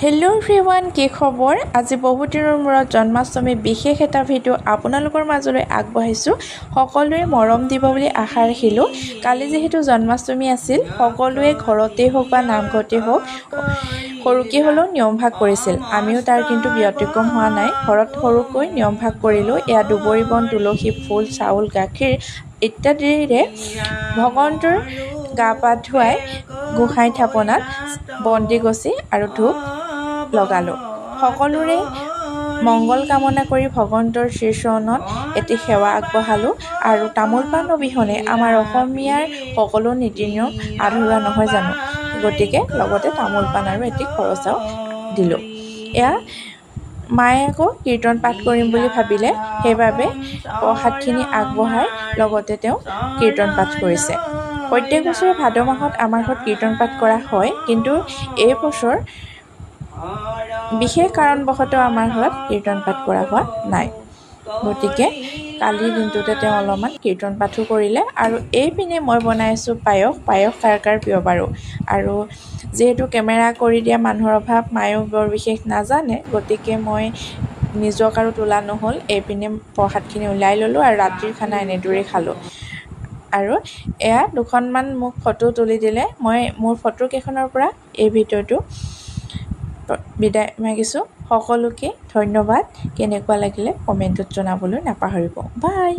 Hello' everyone, কি খবৰ? আজি বহুত দিনৰ মূৰত জন্মাষ্টমী বিশেষ এটা ভিডিঅ' আপোনালোকৰ মাজলৈ আগবঢ়াইছোঁ। সকলোৱে মৰম দিব বুলি আশা ৰাখিলোঁ। কালি যিহেতু জন্মাষ্টমী আছিল, সকলোৱে ঘৰতেই হওক বা নামঘৰতেই হওক সৰুকৈ হ'লেও নিয়ম ভাগ কৰিছিল। আমিও তাৰ কিন্তু ব্যতিক্ৰম হোৱা নাই। ঘৰত সৰুকৈ নিয়ম ভাগ কৰিলোঁ। এয়া দুবৰি বন, তুলসী, ফুল, চাউল, গাখীৰ ইত্যাদিৰে ভগৱন্তৰ গা পা ধুৱাই গোসাঁই থাপনাত বন্তি গছি আৰু ধূপ লগালোঁ। সকলোৰে মংগল কামনা কৰি ভগৱন্তৰ শ্ৰীচৰণত এটি সেৱা আগবঢ়ালোঁ। আৰু তামোল পাণ অবিহনে আমাৰ অসমীয়াৰ সকলো নীতি নিয়ম আধৰুৱা নহয় জানো? গতিকে লগতে তামোল পাণ আৰু এটি খৰচাও দিলোঁ। এয়া মায়ে আকৌ কীৰ্তন পাঠ কৰিম বুলি ভাবিলে, সেইবাবে প্ৰসাদখিনি আগবঢ়াই লগতে তেওঁ কীৰ্তন পাঠ কৰিছে। প্ৰত্যেক বছৰে ভাদ মাহত আমাৰ ঘৰত কীৰ্তন পাঠ কৰা হয়, কিন্তু এই বছৰ বিশেষ কাৰণবশতঃ আমাৰ ঘৰত কীৰ্তন পাঠ কৰা হোৱা নাই। গতিকে কালিৰ দিনটোতে তেওঁ অলপমান কীৰ্তন পাঠো কৰিলে। আৰু এইপিনে মই বনাইছোঁ পায়স কাৰ কাৰ প্ৰিয় বাৰু। আৰু যিহেতু কেমেৰা কৰি দিয়া মানুহৰ অভাৱ, মায়েও বৰ বিশেষ নাজানে, গতিকে মই নিজক আৰু তোলা নহ'ল। এইপিনে প্ৰসাদখিনি ওলাই ল'লোঁ আৰু ৰাতিৰ খানা এনেদৰেই খালোঁ। আৰু এয়া দুখনমান মোক ফটো তুলি দিলে। মই মোৰ ফটোকেইখনৰ পৰা এই ভিডিঅ'টো বিদায় মাগিছোঁ। সকলোকে ধন্যবাদ। কেনেকুৱা লাগিলে কমেণ্টত জনাবলৈ নাপাহৰিব। বাই।